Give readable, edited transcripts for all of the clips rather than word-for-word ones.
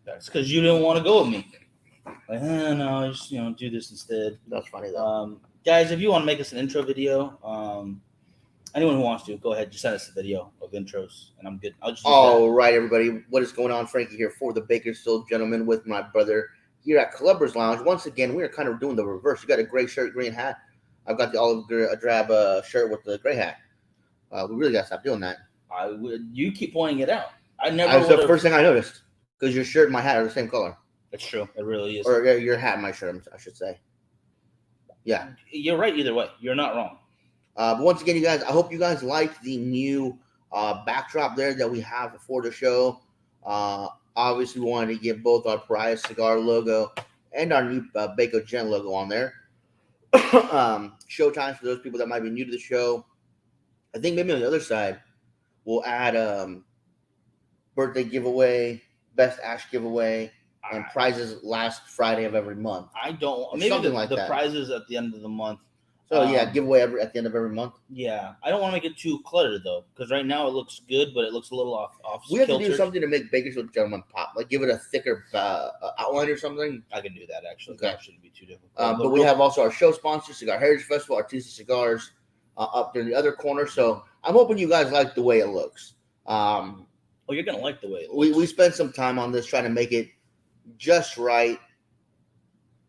That's because you didn't want to go with me. Like, no, just do this instead. That's funny though. Guys, if you want to make us an intro video, anyone who wants to, go ahead, just send us a video of intros, and I'm good. I'll just. All right, everybody, what is going on? Frankie here for the Bakersfield Gentleman with my brother here at Clubbers Lounge. Once again, we are kind of doing the reverse. You got a gray shirt, green hat. I've got the olive drab shirt with the gray hat. We really got to stop doing that. You keep pointing it out. That's the first thing I noticed, because your shirt and my hat are the same color. That's true. It really is. Or your hat and my shirt, I should say. Yeah. You're right either way. You're not wrong. But once again, you guys, I hope you guys like the new backdrop there that we have for the show. Obviously, we wanted to get both our Pariah Cigar logo and our new Baco Gent logo on there. Show times for those people that might be new to the show. I think maybe on the other side, we'll add birthday giveaway, best ash giveaway, and prizes last Friday of every month. I don't. Maybe the prizes at the end of the month. So yeah, giveaway at the end of every month. Yeah, I don't want to make it too cluttered though, because right now it looks good, but it looks a little off. We have to do something to make Bakersfield Gentleman pop, like give it a thicker outline or something. I can do that actually. Okay. That shouldn't be too difficult. But we have also our show sponsor, Cigar Heritage Festival, Artista Cigars, up there in the other corner. So I'm hoping you guys like the way it looks. You're gonna like the way it looks. We spent some time on this trying to make it just right.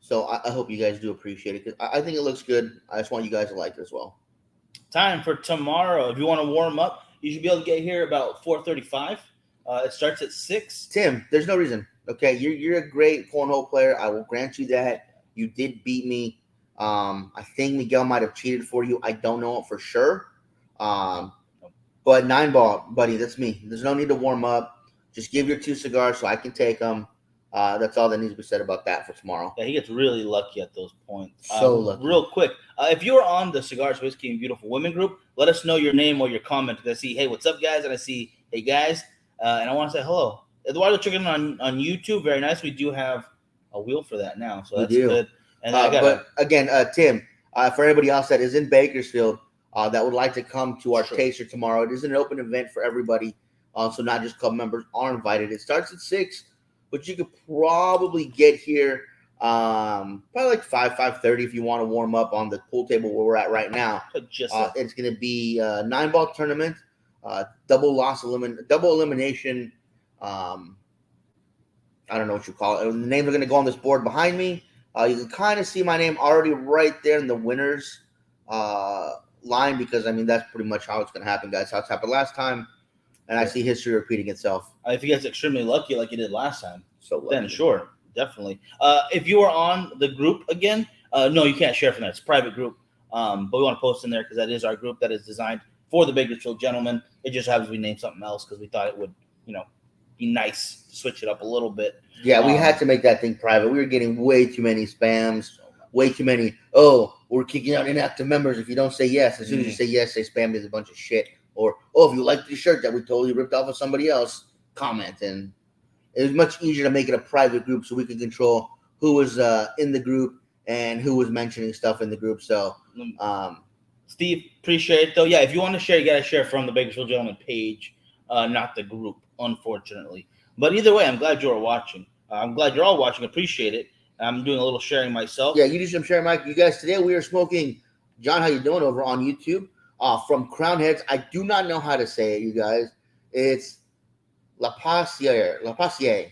So I hope you guys do appreciate it, because I think it looks good. I just want you guys to like it as well. Time for tomorrow. If you want to warm up, you should be able to get here about 4:35. It starts at 6. Tim, there's no reason. Okay, you're a great cornhole player. I will grant you that. You did beat me. I think Miguel might have cheated for you. I don't know it for sure. But 9-ball, buddy, that's me. There's no need to warm up. Just give your 2 cigars so I can take them. That's all that needs to be said about that for tomorrow. Yeah, he gets really lucky at those points. So lucky. Real quick, if you're on the Cigars, Whiskey, and Beautiful Women group, let us know your name or your comment. I see, hey, what's up, guys? And I see, hey, guys. And I want to say hello. Eduardo Chicken on YouTube, very nice. We do have a wheel for that now, so that's good. And but again, Tim, for anybody else that is in Bakersfield that would like to come to our taster tomorrow, it is an open event for everybody. So not just club members are invited. It starts at 6. But you could probably get here probably like 5:30 if you want to warm up on the pool table where we're at right now. It's going to be a 9-ball tournament, double elimination. I don't know what you call it. The names are going to go on this board behind me. You can kind of see my name already right there in the winners line, because, I mean, that's pretty much how it's going to happen, guys. How it's happened last time. And I see history repeating itself. If you guys extremely lucky like you did last time, so lucky. Then sure, definitely. If you are on the group again, no, you can't share from that. It's a private group. But we want to post in there because that is our group that is designed for the Bakersfield Gentlemen. It just happens we named something else because we thought it would, be nice to switch it up a little bit. Yeah, we had to make that thing private. We were getting way too many spams, way too many. Oh, we're kicking out inactive members if you don't say yes. As soon as you say yes, they spam me with a bunch of shit. Or, if you like the shirt that we totally ripped off of somebody else, comment. And it was much easier to make it a private group so we could control who was in the group and who was mentioning stuff in the group. So, Steve, appreciate it, though. Yeah, if you want to share, you got to share from the Bakersfield Gentleman page, not the group, unfortunately. But either way, I'm glad you're watching. I'm glad you're all watching. Appreciate it. I'm doing a little sharing myself. Yeah, you do some sharing, Mike. You guys, today we are smoking, John, how you doing, over on YouTube? From Crown Heads. I do not know how to say it, you guys. It's La Pasier.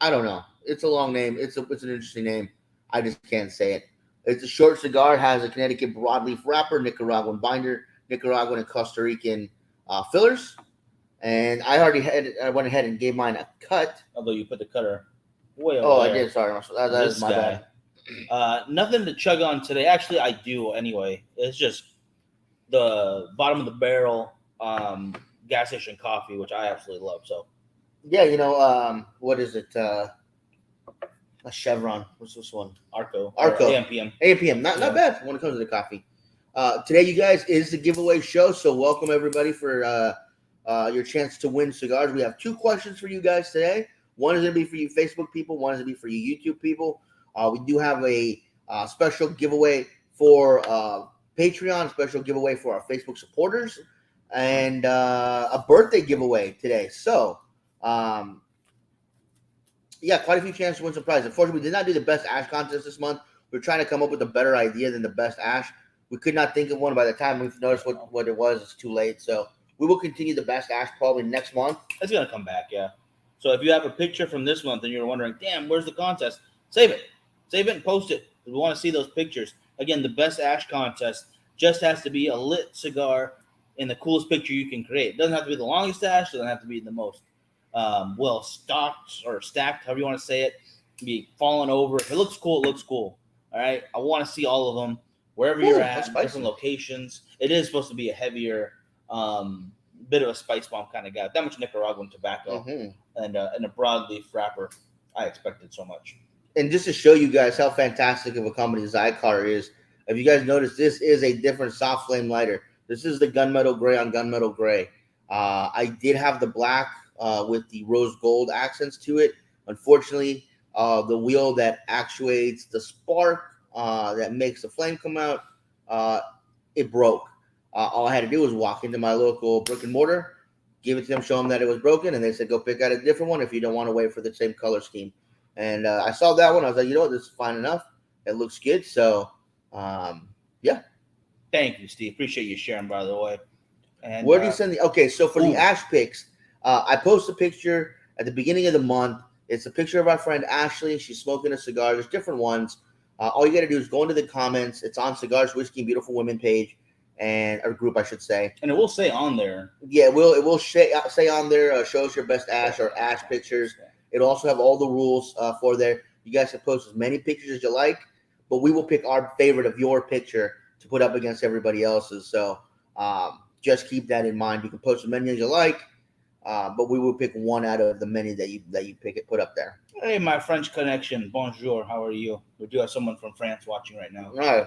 I don't know. It's a long name. It's an interesting name. I just can't say it. It's a short cigar. It has a Connecticut broadleaf wrapper, Nicaraguan binder, Nicaraguan and Costa Rican fillers. And I went ahead and gave mine a cut. Although you put the cutter way over there. I did. Sorry, Marshall. That is my bad. Nothing to chug on today. Actually, I do anyway. It's just the bottom of the barrel gas station coffee, which I absolutely love. So, yeah, what is it? A Chevron. What's this one? Arco. AM/PM. AM/PM. Not bad when it comes to the coffee. Today, you guys, is the giveaway show. So welcome everybody for your chance to win cigars. We have 2 questions for you guys today. One is going to be for you Facebook people. One is going to be for you YouTube people. We do have a special giveaway for Patreon, special giveaway for our Facebook supporters, and a birthday giveaway today. So Yeah, quite a few chances to win some prizes. Unfortunately, we did not do the best ash contest this month. We're trying to come up with a better idea than the best ash. We could not think of one. By the time we've noticed what it was, it's too late. So we will continue the best ash probably next month. It's gonna come back, yeah. So if you have a picture from this month and you're wondering, damn, where's the contest? Save it and post it. We want to see those pictures. Again, the best ash contest just has to be a lit cigar in the coolest picture you can create. It doesn't have to be the longest ash. It doesn't have to be the most well stocked or stacked, however you want to say it. Be falling over. If it looks cool, it looks cool. All right. I want to see all of them wherever you're at, different locations. It is supposed to be a heavier, bit of a spice bomb kind of guy. That much Nicaraguan tobacco and a broadleaf wrapper. I expected so much. And just to show you guys how fantastic of a company Zycar is, if you guys notice, this is a different soft flame lighter. This is the gunmetal gray on gunmetal gray. I did have the black with the rose gold accents to it. Unfortunately, the wheel that actuates the spark that makes the flame come out, it broke. All I had to do was walk into my local brick and mortar, give it to them, show them that it was broken, and they said, go pick out a different one if you don't want to wait for the same color scheme. And I saw that one. I was like, you know what? This is fine enough. It looks good. So, yeah. Thank you, Steve. Appreciate you sharing, by the way. And where do you send the? Okay, so for the ash picks, I post a picture at the beginning of the month. It's a picture of our friend Ashley. She's smoking a cigar. There's different ones. All you got to do is go into the comments. It's on Cigars, Whiskey, and Beautiful Women page, and our group, I should say. And it will say on there. Yeah, it will say on there. Show us your best ash or ash pictures. It'll also have all the rules for there. You guys can post as many pictures as you like, but we will pick our favorite of your picture to put up against everybody else's. So just keep that in mind. You can post as many as you like, but we will pick one out of the many that you put up there. Hey, my French connection. Bonjour. How are you? We do have someone from France watching right now. Right.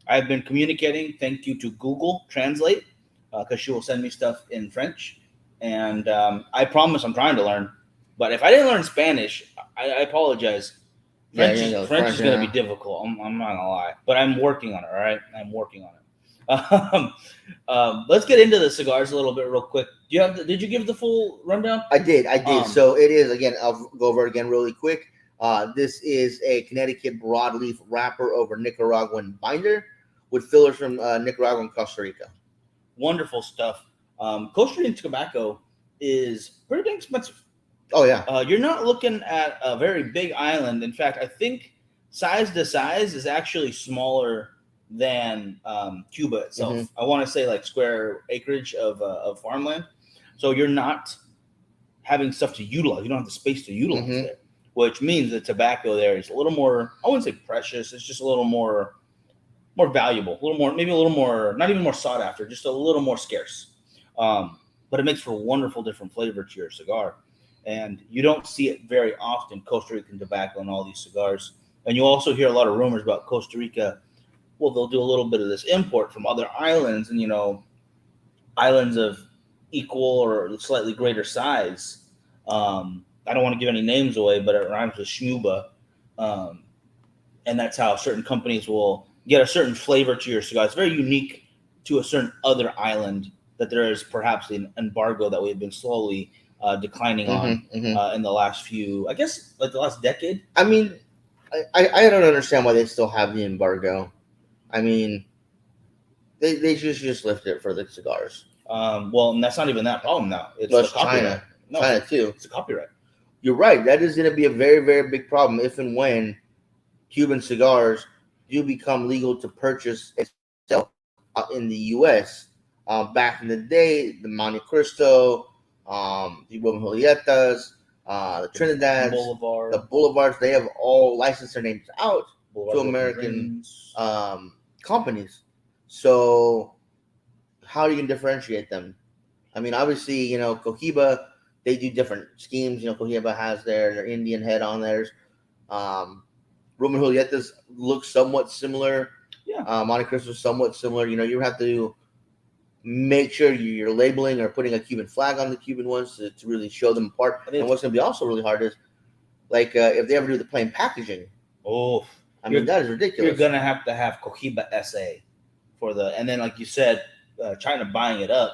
I've been communicating. Thank you to Google Translate because she will send me stuff in French, and I promise I'm trying to learn. But if I didn't learn Spanish, I apologize. French is going to be difficult. I'm not going to lie. But I'm working on it, all right? I'm working on it. Let's get into the cigars a little bit real quick. Did you give the full rundown? I did. So it is, again, I'll go over it again really quick. This is a Connecticut broadleaf wrapper over Nicaraguan binder with fillers from Nicaragua and Costa Rica. Wonderful stuff. Costa Rican tobacco is pretty dang expensive. Oh, yeah. You're not looking at a very big island. In fact, I think size to size is actually smaller than Cuba itself. Mm-hmm. I want to say like square acreage of farmland. So you're not having stuff to utilize. You don't have the space to utilize it, which means the tobacco there is a little more, I wouldn't say precious. It's just a little more valuable, maybe a little more, not even more sought after, just a little more scarce. But it makes for a wonderful different flavor to your cigar. And you don't see it very often, Costa Rican tobacco in all these cigars. And you also hear a lot of rumors about Costa Rica. Well, they'll do a little bit of this import from other islands and, islands of equal or slightly greater size. I don't want to give any names away, but it rhymes with schmuba. And that's how certain companies will get a certain flavor to your cigar. It's very unique to a certain other island that there is perhaps an embargo that we've been slowly declining on in the last few, I guess, like the last decade. I mean, I don't understand why they still have the embargo. I mean, they just lift it for the cigars. Well, and that's not even that problem now. It's the copyright. China. No, China too. It's a copyright. You're right. That is going to be a very, very big problem if and when Cuban cigars do become legal to purchase and sell in the U.S. Back in the day, the Monte Cristo, the Roman Julietas, the Trinidads, the Boulevards, they have all licensed their names out to American companies. So how are you going to differentiate them? I mean, obviously, Cohiba, they do different schemes. Cohiba has their Indian head on theirs. Roman Julietas look somewhat similar. Yeah. Monte Cristo is somewhat similar. You have to make sure you're labeling or putting a Cuban flag on the Cuban ones to really show them apart. And what's going to be also really hard is, like, if they ever do the plain packaging. Oh, I mean, that is ridiculous. You're going to have Cohiba SA and then, like you said, China buying it up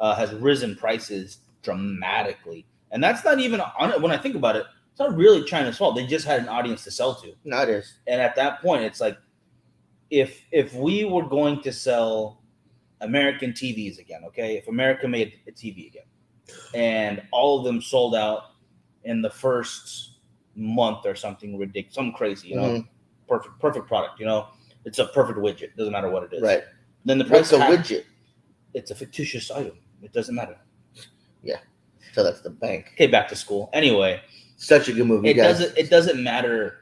has risen prices dramatically. And that's not even, when I think about it, it's not really trying to solve. They just had an audience to sell to. No, it is. And at that point, it's like, if we were going to sell American TVs again, okay, if America made a TV again, and all of them sold out in the first month or something ridiculous, something crazy, you know, perfect product, you know, it's a perfect widget, doesn't matter what it is. Right. Then the price. What's a widget? It's a fictitious item. It doesn't matter. Yeah. So that's the bank. Okay, back to school. Anyway, such a good movie. It doesn't matter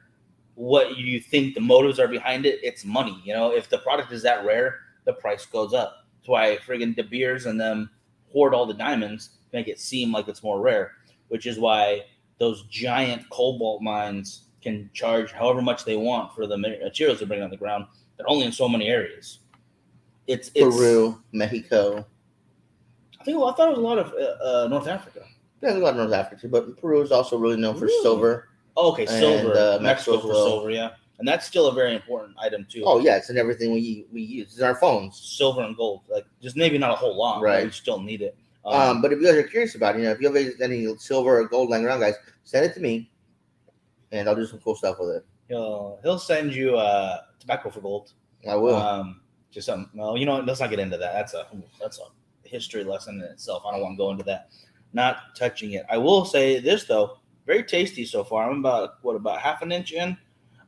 what you think the motives are behind it. It's money. You know, if the product is that rare, the price goes up. That's why friggin' De Beers and them hoard all the diamonds, make it seem like it's more rare, which is why those giant cobalt mines can charge however much they want for the materials they bring on the ground. They're only in so many areas. It's Peru, Mexico. I thought it was a lot of North Africa. Yeah, there's a lot of North Africa, but Peru is also really known for silver. Oh, okay, silver. And, Mexico for silver, yeah. And that's still a very important item, too. Oh, yeah, it's in everything we use. It's in our phones. Silver and gold. Like, just maybe not a whole lot, right? But we still need it. But if you guys are curious about it, if you have any silver or gold lying around, guys, send it to me, and I'll do some cool stuff with it. He'll send you tobacco for gold. I will. Just something. Well, you know, let's not get into that. That's a history lesson in itself. I don't want to go into that. Not touching it. I will say this though, very tasty so far. I'm about half an inch in.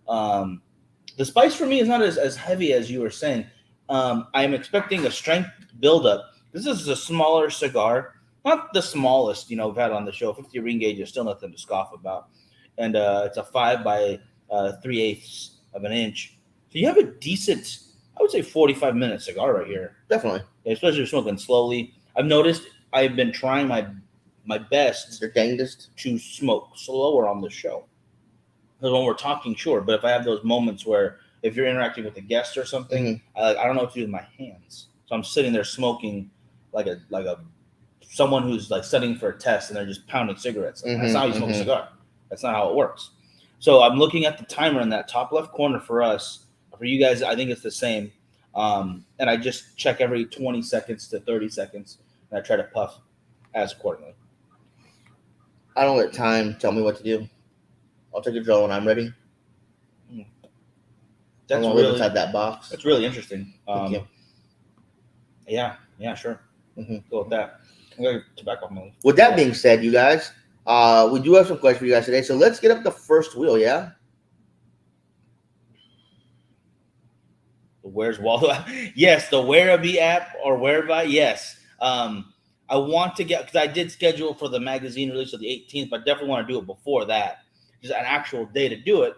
The spice for me is not as heavy as you were saying. I'm expecting a strength buildup. This is a smaller cigar, not the smallest we've had on the show. 50 ring gauge is still nothing to scoff about, and it's a 5 by 3/8 of an inch. So you have a decent, I would say, 45-minute cigar right here. Definitely, especially if you're smoking slowly. I've noticed I've been trying my best to smoke slower on the show. Because when we're talking, sure, but if I have those moments where if you're interacting with a guest or something, I don't know what to do with my hands. So I'm sitting there smoking like a someone who's like studying for a test and they're just pounding cigarettes. That's not how you smoke a cigar. That's not how it works. So I'm looking at the timer in that top left corner for us. For you guys, I think it's the same. And I just check every 20 seconds to 30 seconds, and I try to puff as accordingly. I don't let time tell me what to do. I'll take a draw when I'm ready. That's really live inside that box. That's really interesting. Thank you. Yeah, sure. Go with that. I'm going to tobacco mode. With that being said, you guys, we do have some questions for you guys today. So let's get up the first wheel, yeah? The Where's Waldo app? Yes, the Whereby app or Whereby, yes. I want to get, because I did schedule for the magazine release of the 18th, but I definitely want to do it before that. Just an actual day to do it.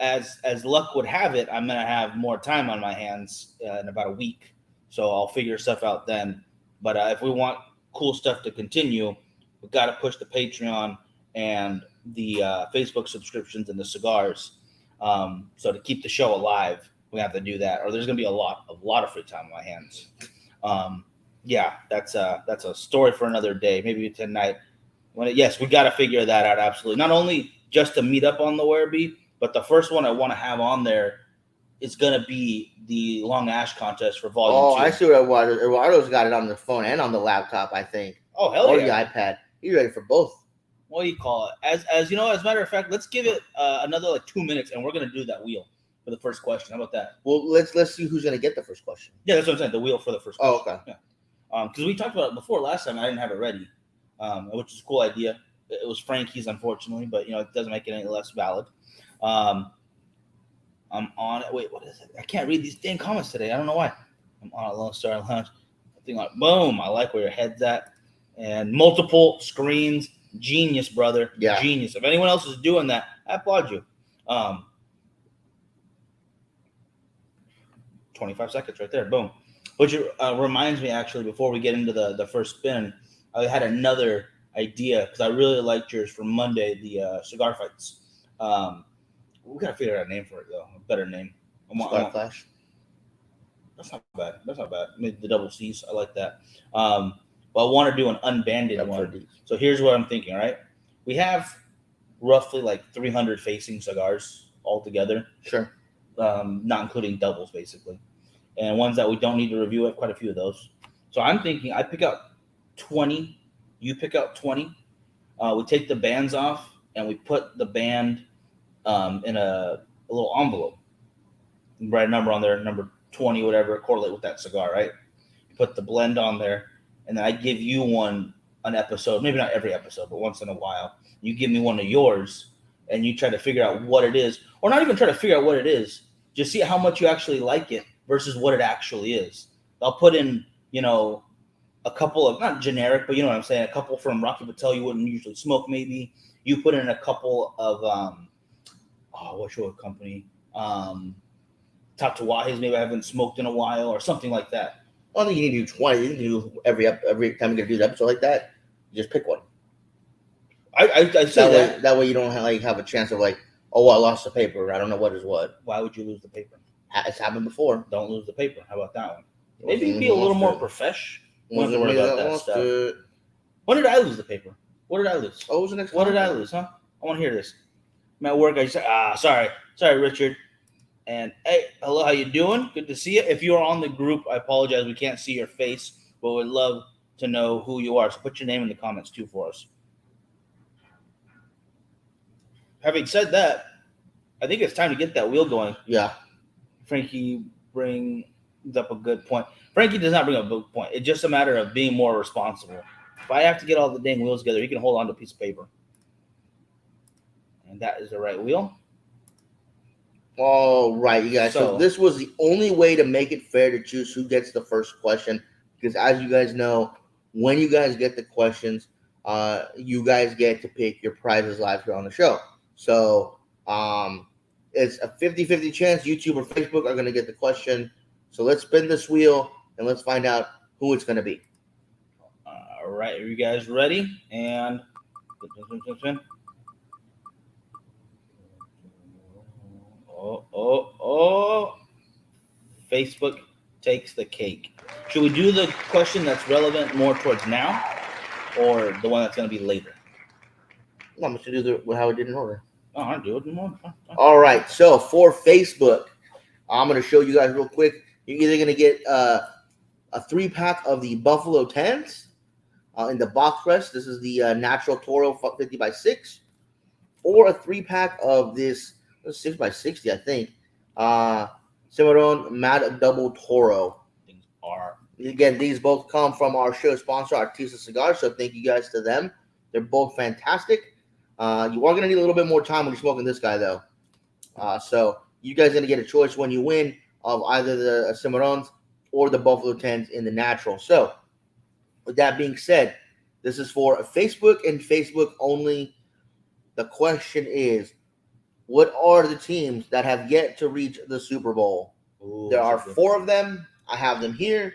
As luck would have it, I'm going to have more time on my hands in about a week. So I'll figure stuff out then. But if we want cool stuff to continue, we've got to push the Patreon and the Facebook subscriptions and the cigars. So to keep the show alive, we have to do that, or there's going to be a lot of free time on my hands. Yeah, that's a story for another day, maybe tonight. Yes, we got to figure that out. Absolutely. Not only just to meet up on the Whereby, but the first one I want to have on there is going to be the Long Ash contest for Volume 2. I see what Eduardo's got it on the phone and on the laptop, I think. Oh, hell or yeah. the iPad. He's ready for both. What do you call it? As you know, as a matter of fact, let's give it another 2 minutes, and we're going to do that wheel for the first question. How about that? Well, let's see who's going to get the first question. Yeah, that's what I'm saying. The wheel for the first question. Oh, okay. Yeah. Because we talked about it before last time. I didn't have it ready, which is a cool idea. It was Frankie's, unfortunately, but it doesn't make it any less valid. I'm on it. Wait, what is it? I can't read these dang comments today. I don't know why. I'm on a Lone Star Lounge. I think boom. I like where your head's at. And multiple screens. Genius, brother. Yeah. Genius. If anyone else is doing that, I applaud you. 25 seconds right there. Boom. Which reminds me, actually, before we get into the first spin, I had another idea because I really liked yours for Monday, the cigar fights. We got to figure out a name for it, though. A better name. Cigar Flash. That's not bad. Maybe the double C's. I like that. But I want to do an unbanded one. So here's what I'm thinking, all right? We have roughly like 300 facing cigars altogether. Sure. Not including doubles, basically. And ones that we don't need to review, I have quite a few of those. So I'm thinking I pick out 20. You pick out 20. We take the bands off and we put the band in a little envelope. Write a number on there, number 20, whatever, correlate with that cigar, right? You put the blend on there, and then I give you an episode, maybe not every episode, but once in a while. You give me one of yours, and you try to figure out what it is, or not even try to figure out what it is, just see how much you actually like it versus what it actually is. I'll put in, a couple of, not generic, but you know what I'm saying, a couple from Rocky Patel you wouldn't usually smoke maybe. You put in a couple of, what's your company? Tatuajes maybe I haven't smoked in a while or something like that. I don't think you need to do 20. You can do every time you're going to do an episode like that, you just pick one. I say that way you don't have a chance of I lost the paper. I don't know what is what. Why would you lose the paper? It's happened before. Don't lose the paper. How about that one? Maybe be a little more profesh. Don't have to worry about that stuff. When did I lose the paper? What did I lose? Oh, it was the next What did I lose, huh? I want to hear this. I'm at work. I just sorry, Richard. And hey, hello, how you doing? Good to see you. If you are on the group, I apologize. We can't see your face, but we'd love to know who you are. So put your name in the comments too for us. Having said that, I think it's time to get that wheel going. Yeah. Frankie brings up a good point. Frankie does not bring up a good point. It's just a matter of being more responsible. If I have to get all the dang wheels together, he can hold on to a piece of paper. And that is the right wheel. All right, you guys. So this was the only way to make it fair to choose who gets the first question. Because as you guys know, when you guys get the questions, you guys get to pick your prizes live here on the show. So it's a 50-50 chance YouTube or Facebook are going to get the question. So let's spin this wheel and let's find out who it's going to be. All right, are you guys ready? And Facebook takes the cake. Should we do the question that's relevant more towards now or the one that's going to be later? I'm going to do how it did in order. Oh, I'll do it in order. All right, so for Facebook, I'm going to show you guys real quick. You're either going to get a 3-pack of the Buffalo 10s in the box press. This is the Natural Toro 50x6. Or a 3-pack of this 6x60, I think. Cimarron Mad Double Toro. Things are. Again, these both come from our show sponsor, Artista Cigars. So thank you guys to them. They're both fantastic. You are going to need a little bit more time when you're smoking this guy, though. So you guys are going to get a choice when you win of either the Cimarrons or the Buffalo 10s in the natural. So with that being said, this is for Facebook and Facebook only. The question is, what are the teams that have yet to reach the Super Bowl? Ooh, there are 4 of them. I have them here.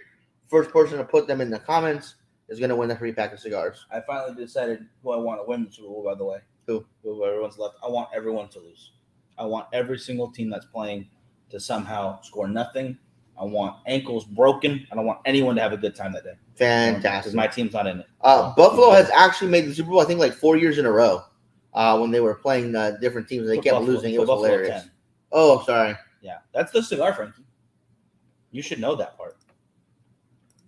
First person to put them in the comments is going to win the 3-pack of cigars. I finally decided who I want to win the Super Bowl, by the way. Who? Everyone's left. I want everyone to lose. I want every single team that's playing to somehow score nothing. I want ankles broken. I don't want anyone to have a good time that day. Fantastic. Because my team's not in it. Buffalo has actually made the Super Bowl, I think, 4 years in a row. When they were playing different teams, they kept losing. It was hilarious. 10. Oh, sorry. Yeah, that's the cigar, Frankie. You should know that part.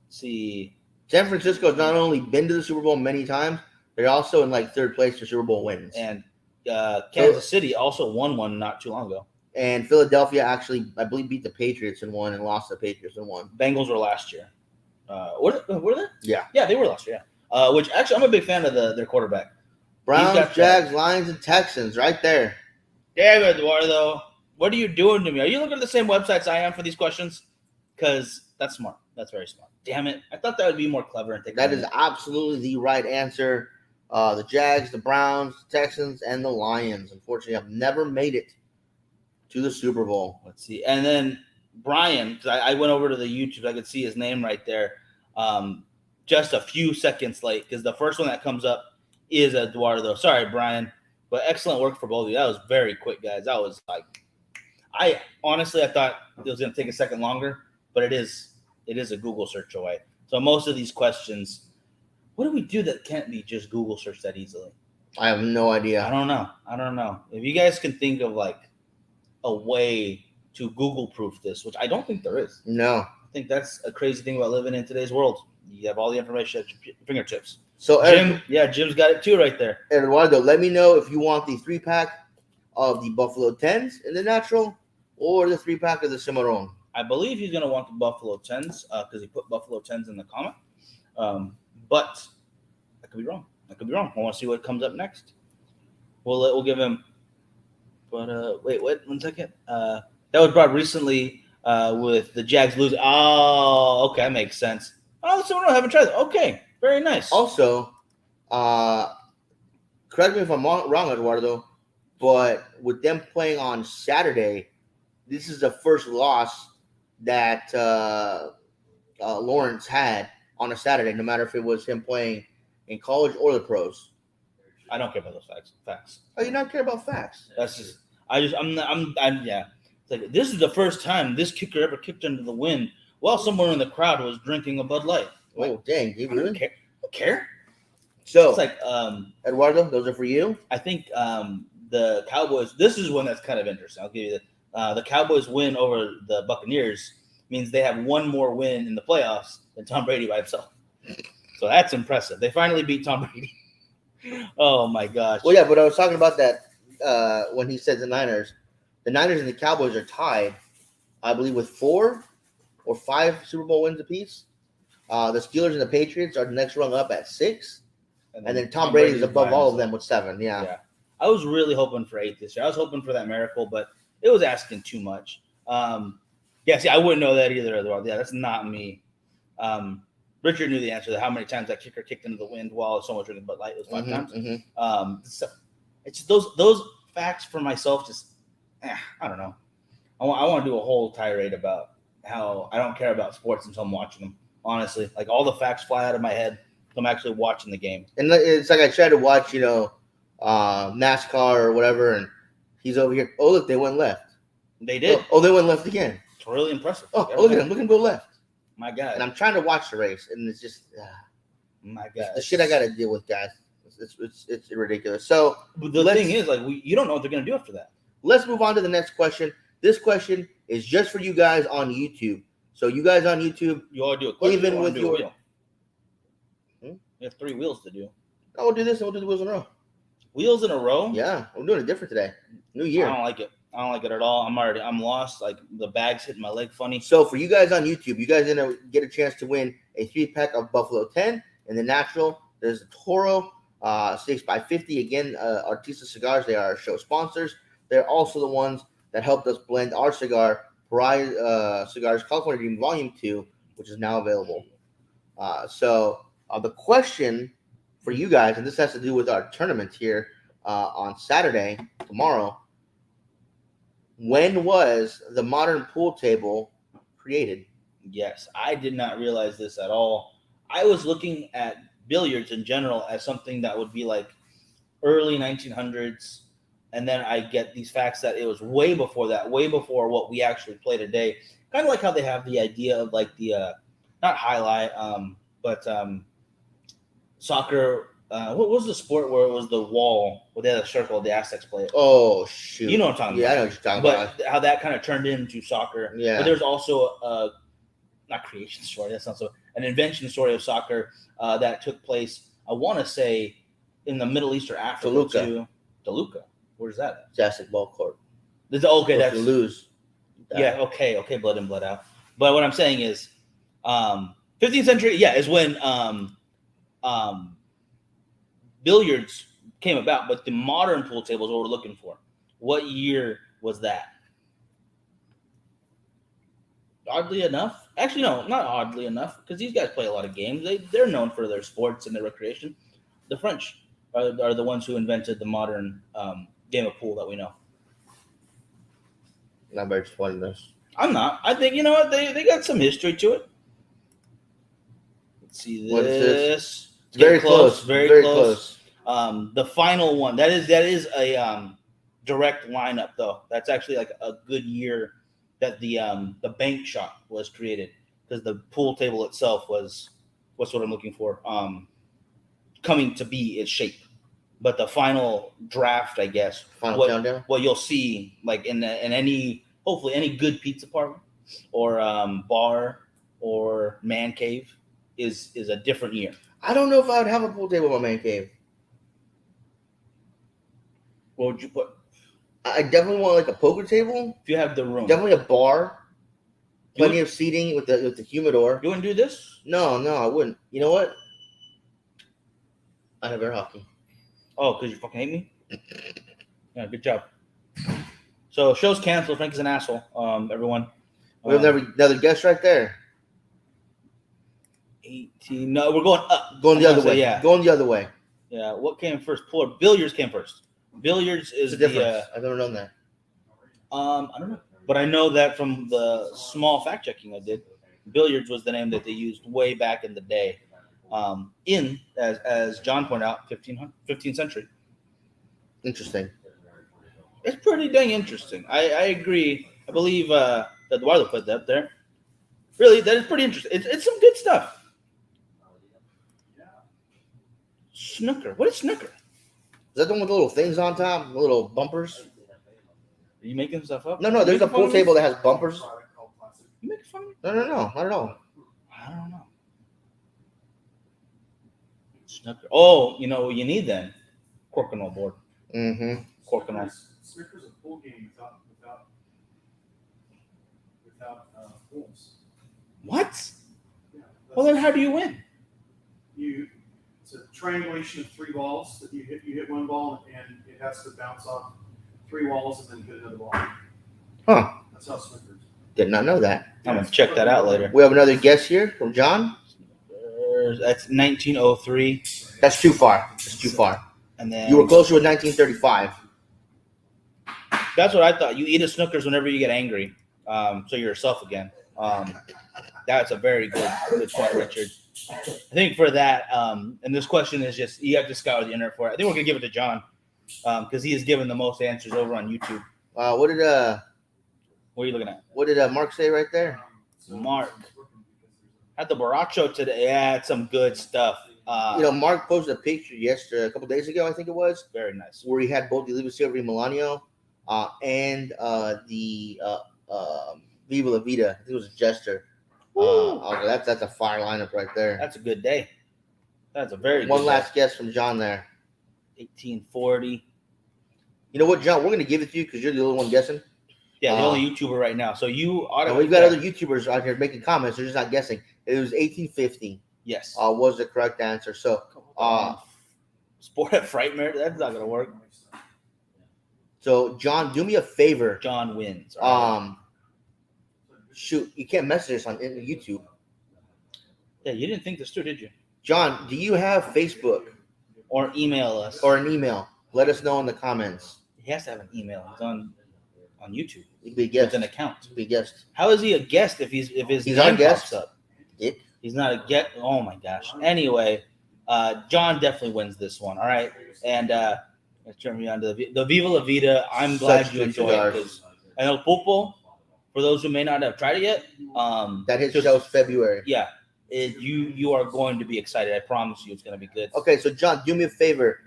Let's see, San Francisco has not only been to the Super Bowl many times, they're also in 3rd place for Super Bowl wins. And Kansas City also won one not too long ago. And Philadelphia actually, I believe, beat the Patriots in one and lost the Patriots in one. Bengals were last year. Were they? Yeah. Yeah, they were last year. Yeah. Which actually, I'm a big fan of their quarterback. Browns, Jags, Lions, and Texans right there. Damn, Eduardo. What are you doing to me? Are you looking at the same websites I am for these questions? Because that's smart. That's very smart. Damn it. I thought that would be more clever. And that is absolutely the right answer. The Jags, the Browns, the Texans, and the Lions. Unfortunately, have never made it to the Super Bowl. Let's see. And then Brian, because I went over to the YouTube. I could see his name right there. Just a few seconds late because the first one that comes up is Eduardo. Sorry, Brian. But excellent work for both of you. That was very quick, guys. That was I thought it was going to take a second longer, but it is a Google search away. So most of these questions, what do we do that can't be just Google search that easily? I have no idea. I don't know. If you guys can think of a way to Google proof this, which I don't think there is. No. I think that's a crazy thing about living in today's world. You have all the information at your fingertips. So Jim's got it too right there. Eduardo, let me know if you want the 3-pack of the Buffalo 10s in the natural or the 3-pack of the Cimarron. I believe he's going to want the Buffalo 10s because he put Buffalo 10s in the comment. But I could be wrong. I want to see what comes up next. We'll give him. But wait, 1 second. That was brought recently with the Jags losing. Oh, okay, that makes sense. Oh, so I haven't tried it. Okay, very nice. Also, correct me if I'm wrong, Eduardo, but with them playing on Saturday, this is the first loss that Lawrence had on a Saturday, no matter if it was him playing in college or the pros. I don't care about those facts. Oh, you not care about facts? That's just. I'm yeah. It's like this is the first time this kicker ever kicked into the wind while someone in the crowd was drinking a Bud Light. Like, oh, dang! You really don't care? So it's like Eduardo, those are for you. I think the Cowboys. This is one that's kind of interesting. I'll give you the Cowboys win over the Buccaneers means they have one more win in the playoffs than Tom Brady by himself. So that's impressive. They finally beat Tom Brady. Oh my gosh. Well, yeah, but I was talking about that when he said the Niners. The Niners and the Cowboys are tied, I believe, with 4 or 5 Super Bowl wins apiece. The Steelers and the Patriots are the next rung up at 6. And then Tom Brady is above all of them with 7. Yeah. I was really hoping for 8 this year. I was hoping for that miracle, but it was asking too much. See, I wouldn't know that either. Yeah, that's not me. Richard knew the answer to how many times that kicker kicked into the wind while someone was drinking Bud Light. It was 5 times. Mm-hmm. So it's those facts for myself. Just I don't know. I want to do a whole tirade about how I don't care about sports until I'm watching them. Honestly, like all the facts fly out of my head. I'm actually watching the game. And it's like I tried to watch, NASCAR or whatever, and he's over here. Oh, look, they went left. They did. Oh, they went left again. It's really impressive. Oh, look at him. Look at him go left. My God. And I'm trying to watch the race, and it's just my God. The shit I got to deal with, guys. It's ridiculous. So the thing is, like, you don't know what they're gonna do after that. Let's move on to the next question. This question is just for you guys on YouTube. So you guys on YouTube, you all do a question. Even with your wheel. You have 3 wheels to do. Oh, we'll do this and we'll do the wheels in a row. Wheels in a row? Yeah, we're doing it different today. New year. I don't like it at all. I'm lost. Like the bag's hitting my leg funny. So for you guys on YouTube, you guys gonna get a chance to win a 3-pack of Buffalo 10 and the natural. There's a Toro 6x50. Again, Artista Cigars. They are our show sponsors. They're also the ones that helped us blend our cigar, Pariah Cigars California Dream Volume 2, which is now available. So the question for you guys, and this has to do with our tournament here on Saturday, tomorrow. When was the modern pool table created? Yes, I did not realize this at all. I was looking at billiards in general as something that would be like early 1900s. And then I get these facts that it was way before that, way before what we actually play today. Kind of like how they have the idea of like the, not highlight, but soccer. What was the sport where it was the wall where they had a circle, the Aztecs play it? Oh, shoot. You know what I'm talking about. Yeah, I know what you're talking about. But how that kind of turned into soccer. Yeah. But there's also not creation story, that's not so, an invention story of soccer that took place, I want to say, in the Middle East or Africa too. Toluca. Where's that? Aztec ball court. Okay, that's lose. Yeah, okay, blood in, blood out. But what I'm saying is, 15th century, is when billiards came about, but the modern pool table is what we're looking for. What year was that? Oddly enough, actually, no, not oddly enough, because these guys play a lot of games. They're known for their sports and their recreation. The French are the ones who invented the modern game of pool that we know. I'm very disappointed in this. I'm not. I think, you know what, they got some history to it. Let's see this. What is this? It's very close. Very close. close. The final one. That is a direct lineup though. That's actually like a good year that the bank shot was created, because the pool table itself was what's what I'm looking for. Coming to be its shape. But the final draft, I guess, countdown. What you'll see, like in hopefully any good pizza parlor or bar or man cave, is a different year. I don't know if I would have a pool table in my man cave. What would you put? I definitely want like a poker table. If you have the room. Definitely a bar. Plenty of seating with the humidor. You wouldn't do this? No, I wouldn't. You know what? I have air hockey. Oh, because you fucking hate me? Yeah, good job. So show's canceled. Frank is an asshole. Everyone. We have another guest right there. 18. No, we're going up. Going the other way. Yeah. Going the other way. Yeah. What came first? Pool or billiards came first? Billiards is the difference. I've never known that. I don't know, but I know that from the small fact checking I did. Billiards was the name that they used way back in the day. As John pointed out, 15th century. Interesting. It's pretty dang interesting. I agree. I believe that Eduardo put that up there. Really, that is pretty interesting. It's some good stuff. Snooker. What is snooker? Is that the one with the little things on top? The little bumpers? Are you making stuff up? No. There's a pool table that has bumpers. You making fun of me? No. Not at all. I don't know. Snooker. Oh, you know what you need then? Corkinol board. Mm-hmm. Corkinol. Snooker's a pool game without pools. What? Well, then how do you win? It's a triangulation of 3 balls that you hit one ball and it has to bounce off 3 walls and then hit another ball. Huh. That's how snooker's. Did not know that. I'm gonna check that out later. We have another guest here from John. That's 1903. That's too far. That's too far. And then You were closer with 1935. That's what I thought. You eat a Snickers whenever you get angry, so you're yourself again. That's a very good point, Richard. I think for that, and this question is just you have to scour the internet for it. I think we're gonna give it to John because he has given the most answers over on YouTube. What What are you looking at? What did Mark say right there? Mark at the Baracho today. Yeah, it's some good stuff. Mark posted a picture a couple days ago, I think it was. Very nice. Where he had both the Oliva Silver Milano and the Viva La Vida. I think it was a Jester. That's a fire lineup right there. That's a good day. That's a very One good last day. guess from John there. 1840. You know what, John? We're going to give it to you because you're the only one guessing. Yeah, the only YouTuber right now. So you and we've got other YouTubers out here making comments. They're just not guessing. It was 1850. Yes. Was the correct answer. So, Sport at Frightmare. That's not gonna work. So, John, do me a favor. John wins. Shoot, you can't message us on YouTube. Yeah, you didn't think this through, did you? John, do you have Facebook Or email us. or an email? Let us know in the comments. He has to have an email. He's on YouTube. He could be a guest. With an account. Be a guest. How is he a guest if his He's our name guest. pops up? Yeah. He's not a guest. Oh my gosh. Anyway, John definitely wins this one. All right, and let's turn me on to the Viva La Vida. I'm glad you enjoyed it because I know Pulpo. For those who may not have tried it yet, that his show's February. Yeah, you are going to be excited. I promise you, it's going to be good. Okay, so John, do me a favor.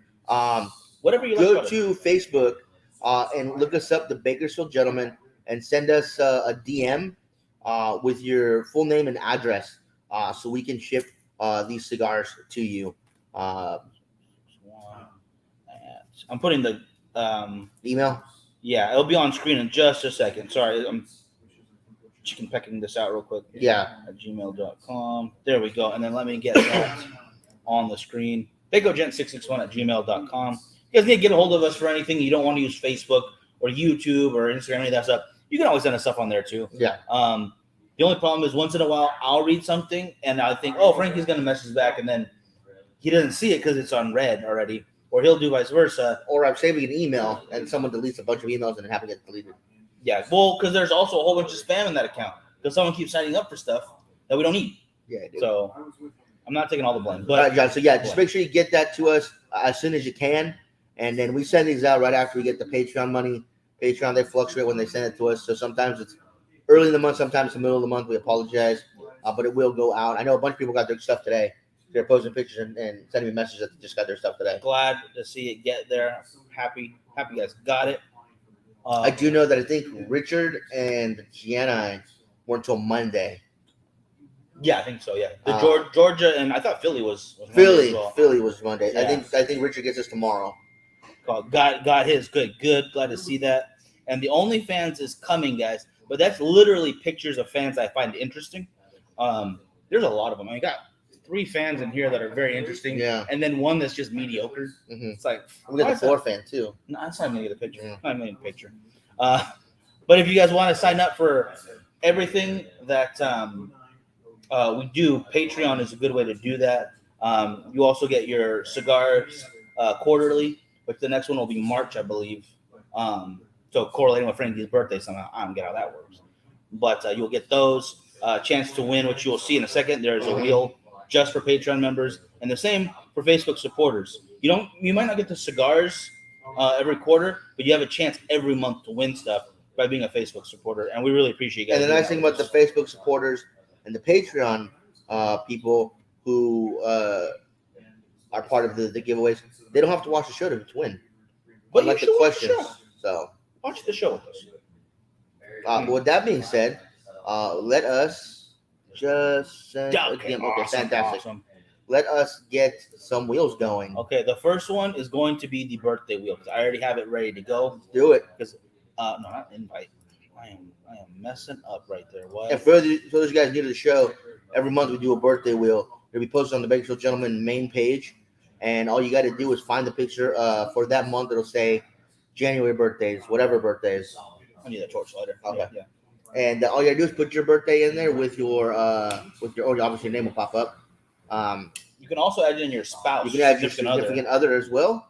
Whatever you go like. to Facebook and look us up, the Bakersfield Gentleman, and send us a DM with your full name and address so we can ship these cigars to you. I'm putting the email. Yeah, it'll be on screen in just a second. Sorry, I'm chicken pecking this out real quick. Yeah. At gmail.com. There we go. And then let me get that on the screen. BacoGent661 at gmail.com. You guys need to get a hold of us for anything. You don't want to use Facebook or YouTube or Instagram, any of that stuff. You can always send us stuff on there too. Yeah. The only problem is once in a while I'll read something and I think, oh, Frankie's going to message back, and then he doesn't see it because it's on red already. Or he'll do vice versa. Or I'm saving an email and someone deletes a bunch of emails and it happens to get deleted. Yeah, well, because there's also a whole bunch of spam in that account because someone keeps signing up for stuff that we don't need. Yeah, I do. So I'm not taking all the blame. But all right, John. So yeah, just make sure you get that to us as soon as you can, and then we send these out right after we get the Patreon money. Patreon, they fluctuate when they send it to us, so sometimes it's early in the month, sometimes it's the middle of the month. We apologize, but it will go out. I know a bunch of people got their stuff today. They're posting pictures and sending me messages that they just got their stuff today. Glad to see it get there. Happy you guys got it. I do know that I think Richard and Gianna weren't until Monday. Yeah, I think so. Yeah, the Georgia and I thought Philly was Philly. as well. Philly was Monday. Yeah. I think Richard gets us tomorrow. Got his good. Glad to see that. And the OnlyFans is coming, guys. But that's literally pictures of fans I find interesting. There's a lot of them. I got 3 fans in here that are very interesting. Yeah. And then one that's just mediocre. Mm-hmm. It's like we got the 4 fan too. No, that's not even gonna get a picture. Yeah. Not even gonna get a picture. But if you guys want to sign up for everything that we do, Patreon is a good way to do that. You also get your cigars quarterly, but the next one will be March, I believe. So correlating with Frankie's birthday somehow. I don't get how that works. But you'll get those. Chance to win, which you'll see in a second. There's a wheel just for Patreon members, and the same for Facebook supporters. You might not get the cigars every quarter, but you have a chance every month to win stuff by being a Facebook supporter, and we really appreciate you guys. And the nice thing about the Facebook supporters and the Patreon people who are part of the giveaways, they don't have to watch the show to win. But like you the questions. So watch the show with us. With that being said, let us just fantastic. Awesome. Let us get some wheels going. Okay, the first one is going to be the birthday wheel because I already have it ready to go. Let's do it. Because no, not invite. I am messing up right there. What? And for those guys new to the show, every month we do a birthday wheel. It'll be posted on the Bakersfield Gentleman main page, and all you got to do is find the picture for that month. It'll say January birthdays, whatever birthdays. I need a torch lighter. Okay. Yeah. And all you gotta do is put your birthday in there with your obviously your name will pop up. You can also add in your spouse. You can add your significant other as well,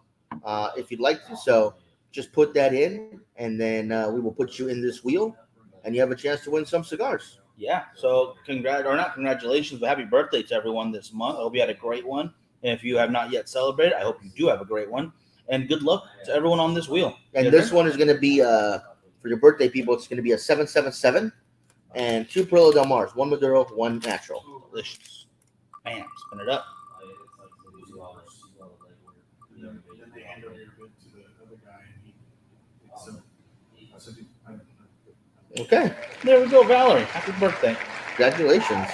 if you'd like to. So just put that in, and then we will put you in this wheel, and you have a chance to win some cigars. Yeah. So not congratulations, but happy birthday to everyone this month. I hope you had a great one. And if you have not yet celebrated, I hope you do have a great one. And good luck to everyone on this wheel. And this one is going to be for your birthday people. It's going to be a 777 and 2 Pearl Del Mars, 1 Maduro, 1 natural. Delicious. Bam. Spin it up. Then they hand over your bid to the other guy, and I said, Okay. There we go, Valerie. Happy birthday. Congratulations.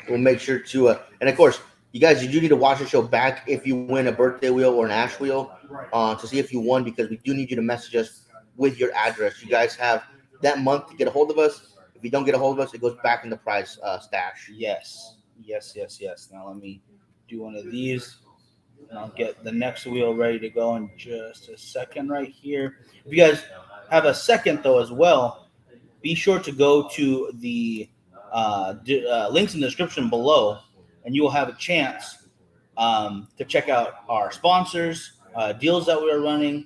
We'll make sure to, and of course, you guys, you do need to watch the show back if you win a birthday wheel or an ash wheel to see if you won, because we do need you to message us with your address. You guys have that month to get a hold of us. If you don't get a hold of us, it goes back in the prize stash. Yes. Now let me do one of these, and I'll get the next wheel ready to go in just a second right here. If you guys have a second, though, as well, be sure to go to the links in the description below, and you will have a chance to check out our sponsors, deals that we are running.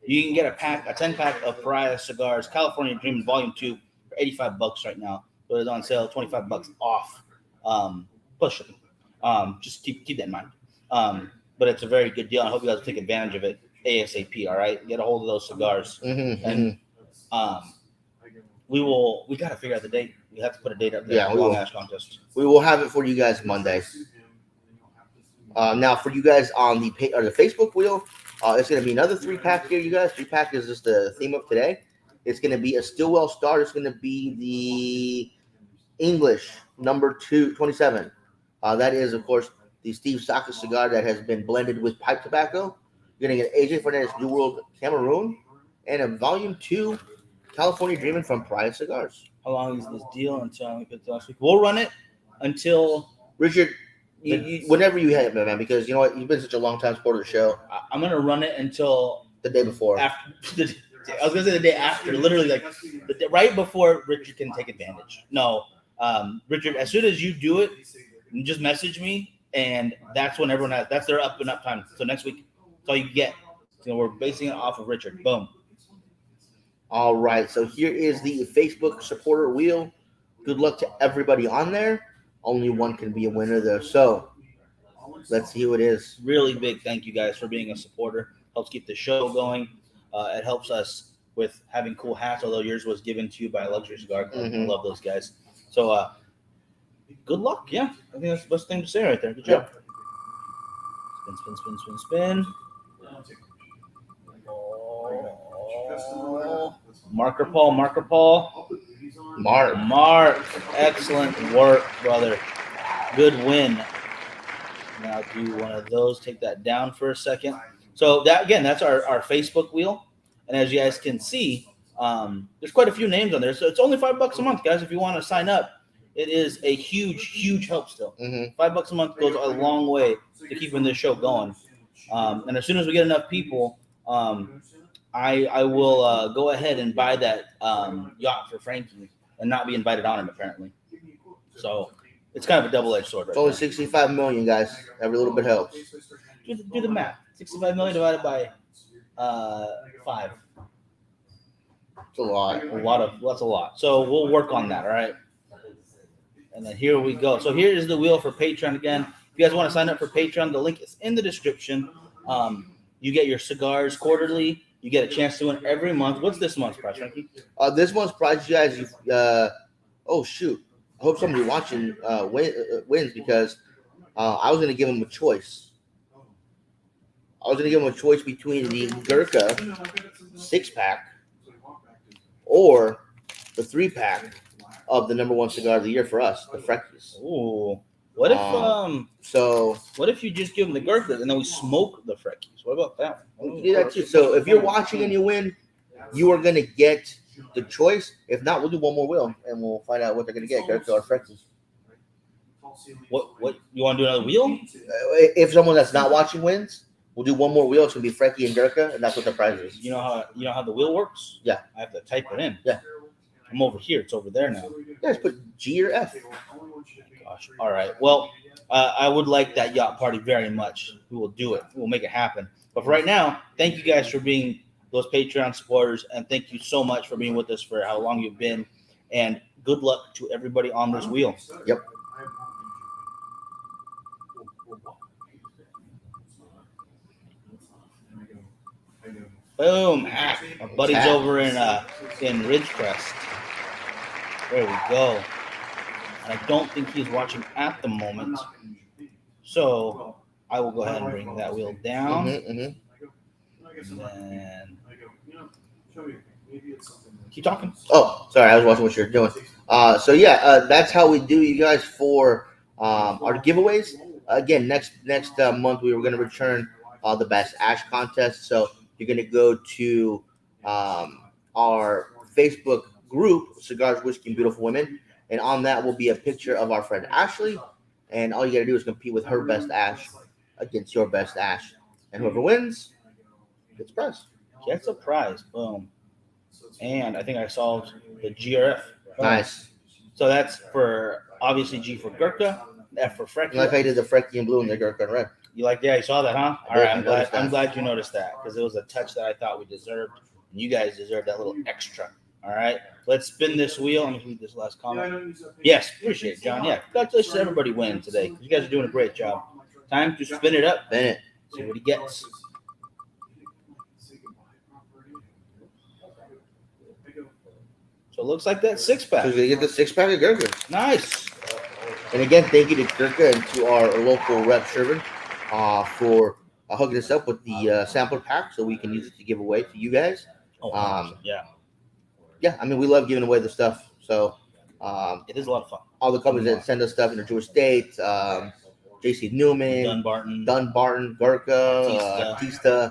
You can get a 10-pack of Pariah Cigars, California Dreamin Volume 2 for $85 right now. So it's on sale, $25 off, plus shipping. Just keep that in mind. But it's a very good deal. I hope you guys take advantage of it ASAP. All right, get a hold of those cigars, and we got to figure out the date. We have to put a date up there. Yeah, for the long ash contest. We will have it for you guys Monday. Now, for you guys on the Facebook wheel, it's going to be another 3-pack here, you guys. 3-pack is just the theme of today. It's going to be a Stillwell Star. It's going to be the English number 27. That is, of course, the Steve Saka cigar that has been blended with pipe tobacco. You're going to get AJ Fernandez New World Cameroon and a Volume 2 California Dreamin from Pariah Cigars. How long is this deal until we get last week? We'll run it until Richard. Whenever you have it, man, because you know what, you've been such a long time supporter of the show. I'm gonna run it until the day before. I was gonna say the day after, literally like right before Richard can take advantage. No, Richard, as soon as you do it, just message me, and that's when everyone has. That's their up and up time. So next week, that's all you get. So we're basing it off of Richard. Boom. All right. So here is the Facebook supporter wheel. Good luck to everybody on there. Only one can be a winner, though. So let's see who it is. Really big thank you guys for being a supporter. Helps keep the show going. It helps us with having cool hats, although yours was given to you by a luxury cigar club. I love those guys. So good luck. Yeah, I think that's the best thing to say right there. Good job. Spin. Oh. Marker Paul. I'll put these on. Mark, excellent work, brother. Good win. Now do one of those. Take that down for a second. So that again, that's our Facebook wheel. And as you guys can see, there's quite a few names on there. So it's only $5 a month, guys. If you want to sign up, it is a huge help still. $5 a month goes a long way to keeping this show going. And as soon as we get enough people, I will go ahead and buy that yacht for Frankie and not be invited on it, apparently. So it's kind of a double-edged sword. It's only 65 million, guys. Every little bit helps. Do the math. 65 million divided by 5. It's a lot. That's a lot. So we'll work on that, all right? And then here we go. So here is the wheel for Patreon again. If you guys want to sign up for Patreon, the link is in the description. You get your cigars quarterly. You get a chance to win every month. What's this month's prize, Frankie? This month's prize, you guys. Oh shoot! I hope somebody watching wins because I was going to give them a choice. I was going to give them a choice between the Gurkha 6-pack or the 3-pack of the number 1 cigar of the year for us, the Freckies. Ooh. What if you just give them the Gurkha and then we smoke the Freckies? What about that one? We can do that too. So if you're watching and you win, you are going to get the choice. If not, we'll do one more wheel and we'll find out what they're going to get, Gurkha or Freckies. What you want to do another wheel? If someone that's not watching wins, we'll do one more wheel. It's going to be Freckie and Gurkha, and that's what the prize is. You know how the wheel works? Yeah. I have to type it in. Yeah. I'm over here. It's over there now. Yeah, just put G or F. Gosh. All right. Well, I would like that yacht party very much. We will do it. We'll make it happen. But for right now, thank you guys for being those Patreon supporters, and thank you so much for being with us for how long you've been. And good luck to everybody on this wheel. Yep. Boom! Our buddy's over in Ridgecrest. There we go. And I don't think he's watching at the moment, so I will go ahead and bring that wheel down. And then keep talking. Oh, sorry, I was watching what you're doing. So yeah, that's how we do, you guys, for our giveaways. Again, next month we were going to return the Best Ash contest. So you're going to go to our Facebook group, Cigars, Whiskey, and Beautiful Women. And on that will be a picture of our friend Ashley. And all you got to do is compete with her best ash against your best ash. And whoever wins gets a prize. Gets a prize. Boom. And I think I solved the GRF. Boom. Nice. So that's for, obviously, G for Gurkha, F for Freckie. I like how you did the Freckie in blue and the Gurkha in red. You like, yeah, you saw that, huh? All right, I'm glad you noticed that because it was a touch that I thought we deserved. And you guys deserve that little extra. All right, let's spin this wheel. Let me read this last comment. Yes, appreciate it, John. Yeah, congratulations to everybody winning today. You guys are doing a great job. Time to spin it up. Spin it. See what he gets. So it looks like that 6-pack. So you're going to get the 6-pack of Gurkha. Nice. And again, thank you to Gurkha and to our local rep, Sherman, for hooking us up with the sampler pack so we can use it to give away to you guys. Yeah, I mean, we love giving away the stuff. So it is a lot of fun. All the companies that send us stuff, Jewish State, J.C. Newman, Dunbarton, Gurkha, Batista,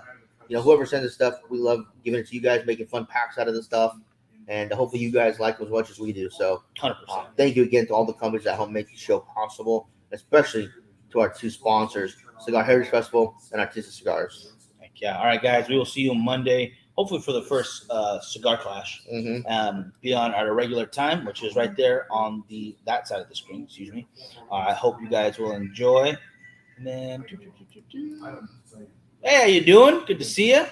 whoever sends us stuff, we love giving it to you guys, making fun packs out of the stuff. And hopefully you guys like it as much as we do. So 100%. Thank you again to all the companies that help make the show possible, especially to our 2 sponsors, Cigar Heritage Festival and Artista Cigars. Heck yeah. All right, guys, we will see you Monday, hopefully for the first Cigar Clash. Be on at a regular time, which is right there on that side of the screen. Excuse me. I hope you guys will enjoy. And then, hey, how you doing? Good to see you.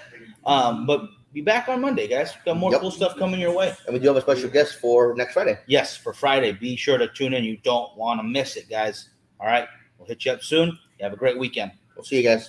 But be back on Monday, guys. We've got more cool stuff coming your way. And we do have a special guest for next Friday. Yes, for Friday. Be sure to tune in. You don't want to miss it, guys. All right. We'll hit you up soon. You have a great weekend. We'll see you guys.